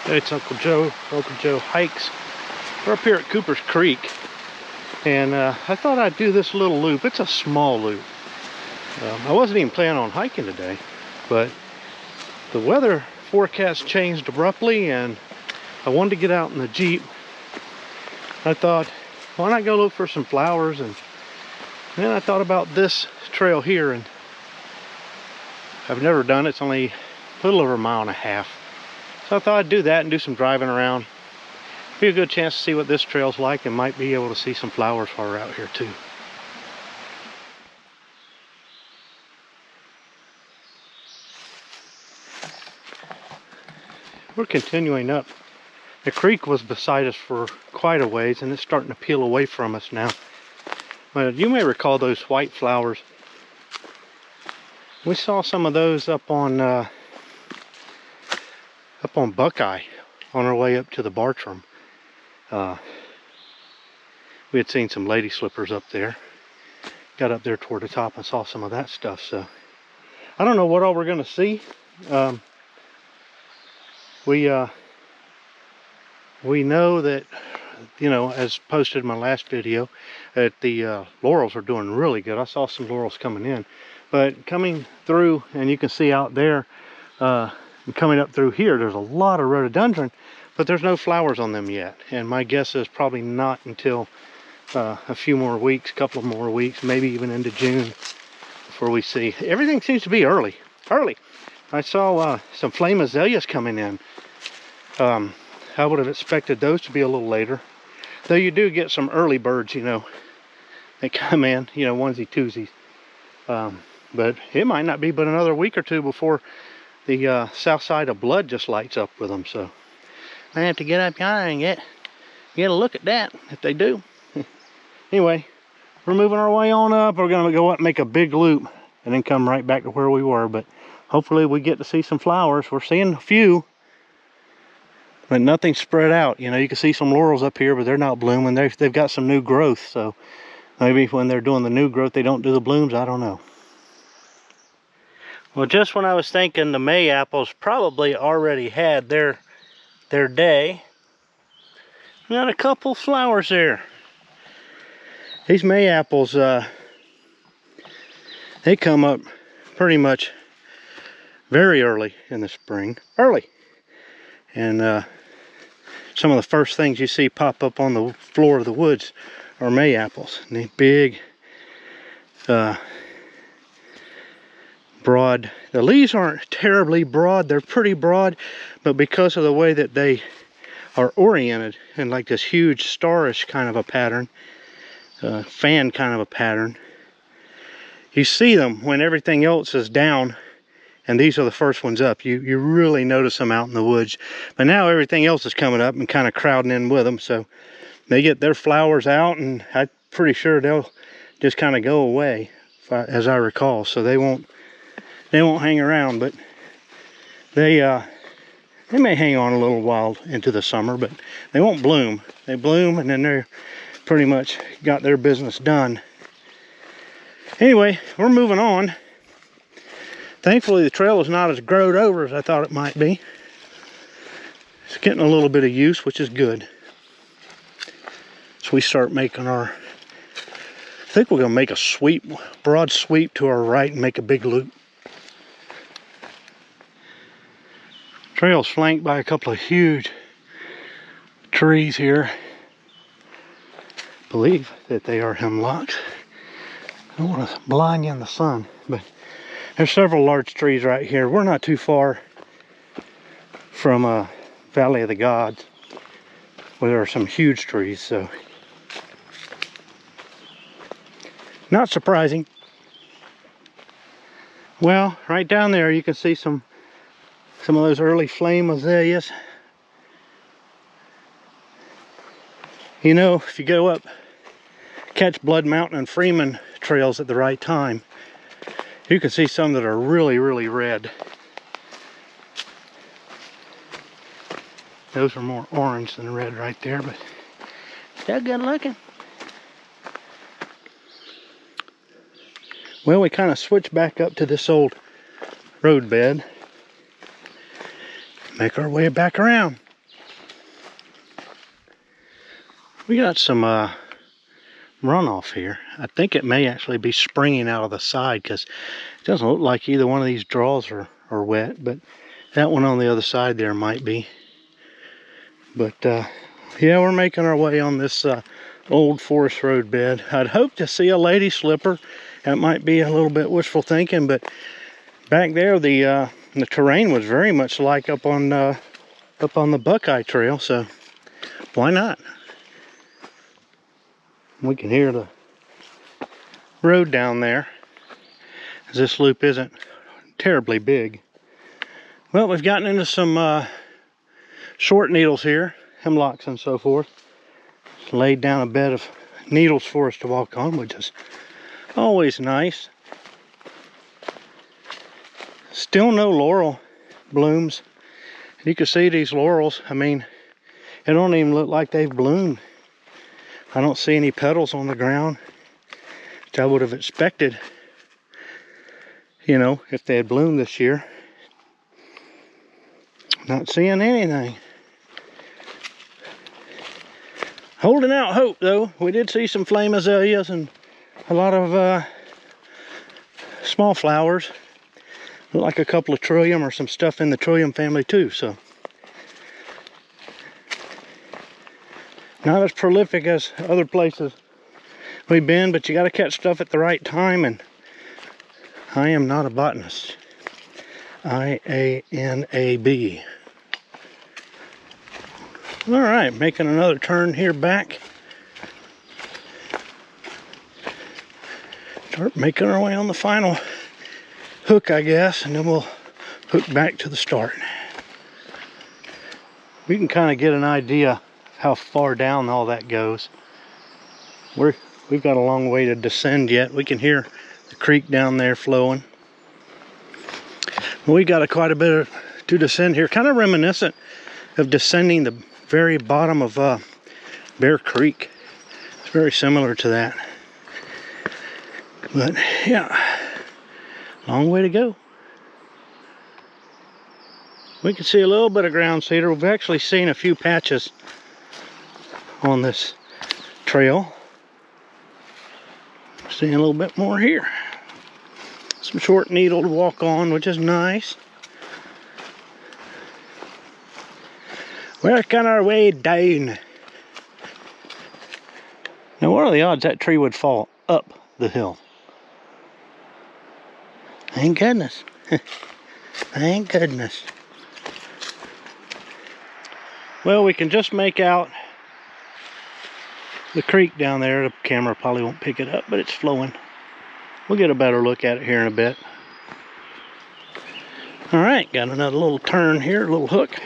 Hey, it's Uncle Joe Hikes. We're up here at Cooper's Creek, and I thought I'd do this little loop. It's a small loop. I wasn't even planning on hiking today, but the weather forecast changed abruptly, and I wanted to get out in the Jeep. I thought, why not go look for some flowers? And then I thought about this trail here, and I've never done it. It's only a little over a mile and a half. So I thought I'd do that and do some driving around. Be a good chance to see what this trail's like, and might be able to see some flowers while we're out here too. We're continuing up. The creek was beside us for quite a ways, and it's starting to peel away from us now. But you may recall those white flowers. We saw some of those up on Buckeye on our way up to the Bartram. We had seen some lady slippers up there. Got up there toward the top and saw some of that stuff. So I don't know what all we're going to see. We know that, you know, as posted in my last video, that the laurels are doing really good. I saw some laurels coming in, but coming through, and you can see out there, and coming up through here, there's a lot of rhododendron, but there's no flowers on them yet. And my guess is probably not until a few more weeks, couple of more weeks, maybe even into June, before we see. Everything seems to be early. I saw some flame azaleas coming in. I would have expected those to be a little later, though you do get some early birds, you know, they come in, you know, onesie twosies. But it might not be but another week or two before the south side of Blood just lights up with them. So I have to get up yonder and get a look at that if they do. Anyway, we're moving our way on up. We're gonna go up and make a big loop and then come right back to where we were. But hopefully we get to see some flowers. We're seeing a few, but nothing spread out. You know, you can see some laurels up here, but they're not blooming. They've got some new growth. So maybe when they're doing the new growth, they don't do the blooms. I don't know. Well, just when I was thinking the May apples probably already had their day, got a couple flowers there. These May apples, they come up pretty much very early in the spring. And some of the first things you see pop up on the floor of the woods are May apples. And they big, broad. The leaves aren't terribly broad. They're pretty broad, but because of the way that they are oriented in like this huge starish kind of a pattern, fan kind of a pattern, you see them when everything else is down, and these are the first ones up. You really notice them out in the woods. But now everything else is coming up and kind of crowding in with them, so they get their flowers out, and I'm pretty sure they'll just kind of go away, as I recall. So they won't hang around, but they may hang on a little while into the summer, but they won't bloom. They bloom, and then they're pretty much got their business done. Anyway, we're moving on. Thankfully, the trail is not as growed over as I thought it might be. It's getting a little bit of use, which is good. So we start making our, I think we're gonna make a sweep, broad sweep to our right and make a big loop. Trail's flanked by a couple of huge trees here. I believe that they are hemlocks. I don't want to blind you in the sun, but there's several large trees right here. We're not too far from Valley of the Gods, where there are some huge trees, so not surprising. Well, right down there you can see some of those early flame azaleas. You know, if you go up, catch Blood Mountain and Freeman trails at the right time, you can see some that are really, really red. Those are more orange than red right there, but still good looking. Well, we kind of switched back up to this old road bed. Make our way back around. We got some runoff here. I think it may actually be springing out of the side because it doesn't look like either one of these draws are wet, but that one on the other side there might be. But yeah, we're making our way on this old forest road bed. I'd hope to see a lady slipper. That might be a little bit wishful thinking, but back there the terrain was very much like up on the Buckeye Trail, so why not? We can hear the road down there, as this loop isn't terribly big. Well, we've gotten into some short needles here, hemlocks and so forth. Laid down a bed of needles for us to walk on, which is always nice. Still no laurel blooms. You can see these laurels, I mean, it don't even look like they've bloomed. I don't see any petals on the ground, which I would have expected, you know, if they had bloomed this year. Not seeing anything. Holding out hope, though. We did see some flame azaleas and a lot of small flowers. Look like a couple of trillium or some stuff in the trillium family too, so. Not as prolific as other places we've been, but you gotta catch stuff at the right time, and I am not a botanist. I-A-N-A-B. All right, making another turn here back. Start making our way on the final hook, I guess, and then we'll hook back to the start. We can kind of get an idea how far down all that goes. We've got a long way to descend yet. We can hear the creek down there flowing. We got quite a bit to descend here, kind of reminiscent of descending the very bottom of Bear Creek. It's very similar to that. But yeah, long way to go. We can see a little bit of ground cedar. We've actually seen a few patches on this trail. Seeing a little bit more here. Some short needle to walk on, which is nice. Working our way down. Now, what are the odds that tree would fall up the hill? Thank goodness. Thank goodness. Well, we can just make out the creek down there. The camera probably won't pick it up, but it's flowing. We'll get a better look at it here in a bit. All right, got another little turn here, a little hook.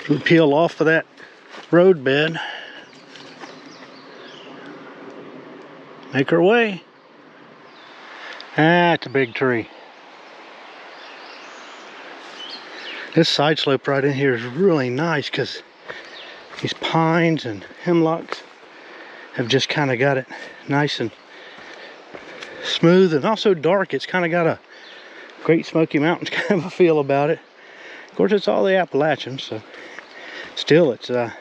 We peel off of that road bed. Make our way. Ah, it's a big tree. This side slope right in here is really nice because these pines and hemlocks have just kind of got it nice and smooth and also dark. It's kind of got a Great Smoky Mountains kind of a feel about it. Of course, it's all the Appalachians, so still it's got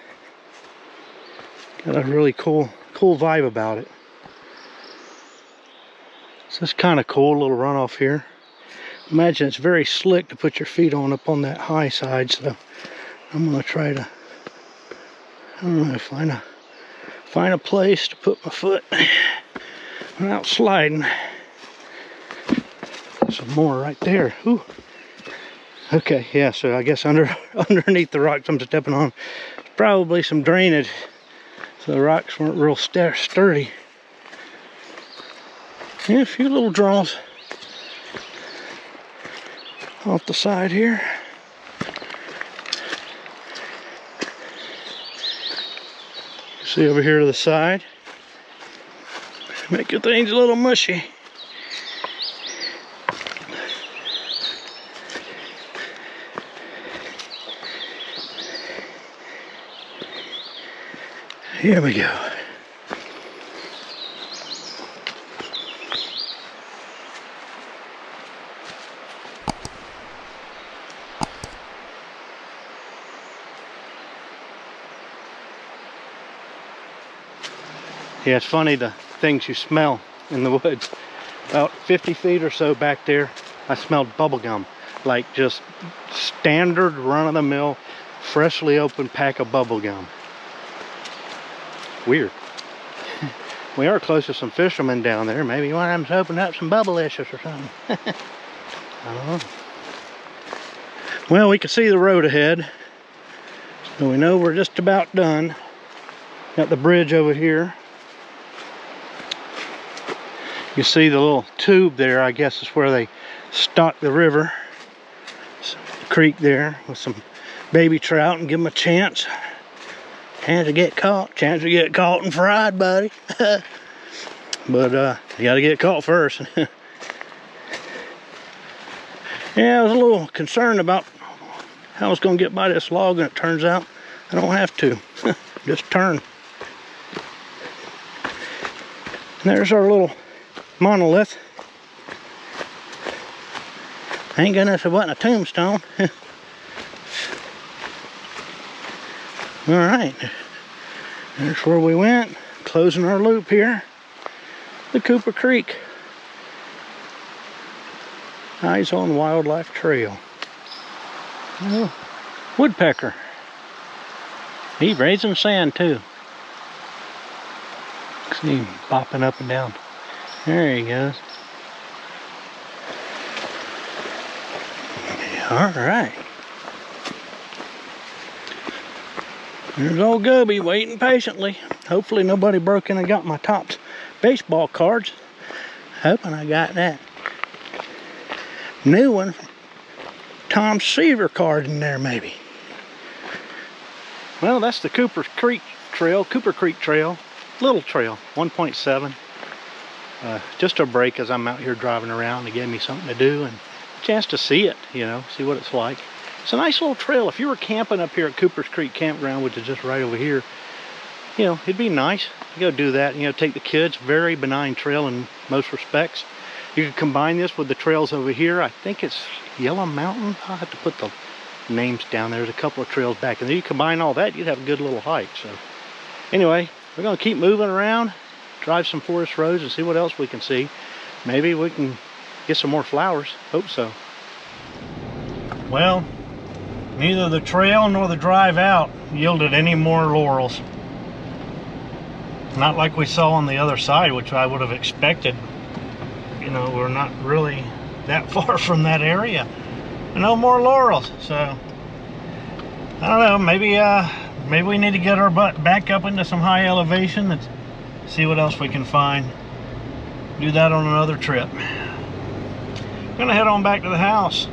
a really cool vibe about it. So it's kind of cool, little runoff here. Imagine it's very slick to put your feet on up on that high side, so I'm gonna try to, I don't know, find a place to put my foot without sliding. Some more right there. Ooh. Okay, yeah, so I guess underneath the rocks I'm stepping on, probably some drainage, so the rocks weren't real sturdy. Yeah, a few little draws off the side here. See over here to the side, making things a little mushy. Here we go. Yeah, it's funny the things you smell in the woods. About 50 feet or so back there, I smelled bubble gum. Like just standard run-of-the-mill, freshly opened pack of bubble gum. Weird. We are close to some fishermen down there. Maybe one of them's opened up some bubblicious or something. I don't know. Well, we can see the road ahead. So we know we're just about done. Got the bridge over here. You see the little tube there, I guess is where they stock the river. Creek there with some baby trout and give them a chance. Chance to get caught. Chance to get caught and fried, buddy. But you gotta get caught first. Yeah, I was a little concerned about how I was gonna get by this log, and it turns out I don't have to. Just turn. And there's our little monolith. Thank goodness it wasn't a tombstone. Alright, there's where we went, closing our loop here. The Cooper Creek Eyes on Wildlife Trail. Oh, woodpecker. He's raising sand too. See him bopping up and down. There he goes. Alright. There's old Goby waiting patiently. Hopefully nobody broke in and got my Topps baseball cards. Hoping I got that new one. Tom Seaver card in there maybe. Well, that's the Cooper Creek Trail. Little trail, 1.7. Just a break as I'm out here driving around. It gave me something to do and a chance to see it, you know, see what it's like. It's a nice little trail. If you were camping up here at Cooper's Creek Campground, which is just right over here, you know, it'd be nice to go do that. You know, take the kids. Very benign trail in most respects. You could combine this with the trails over here. I think it's Yellow Mountain. I'll have to put the names down there. There's a couple of trails back in there. You combine all that, you'd have a good little hike. So anyway, we're going to keep moving around, drive some forest roads and see what else we can see. Maybe we can get some more flowers. Hope so. Well, neither the trail nor the drive out yielded any more laurels. Not like we saw on the other side, which I would have expected. You know, we're not really that far from that area. No more laurels, so I don't know, maybe we need to get our butt back up into some high elevation and see what else we can find. Do that on another trip. I'm gonna head on back to the house.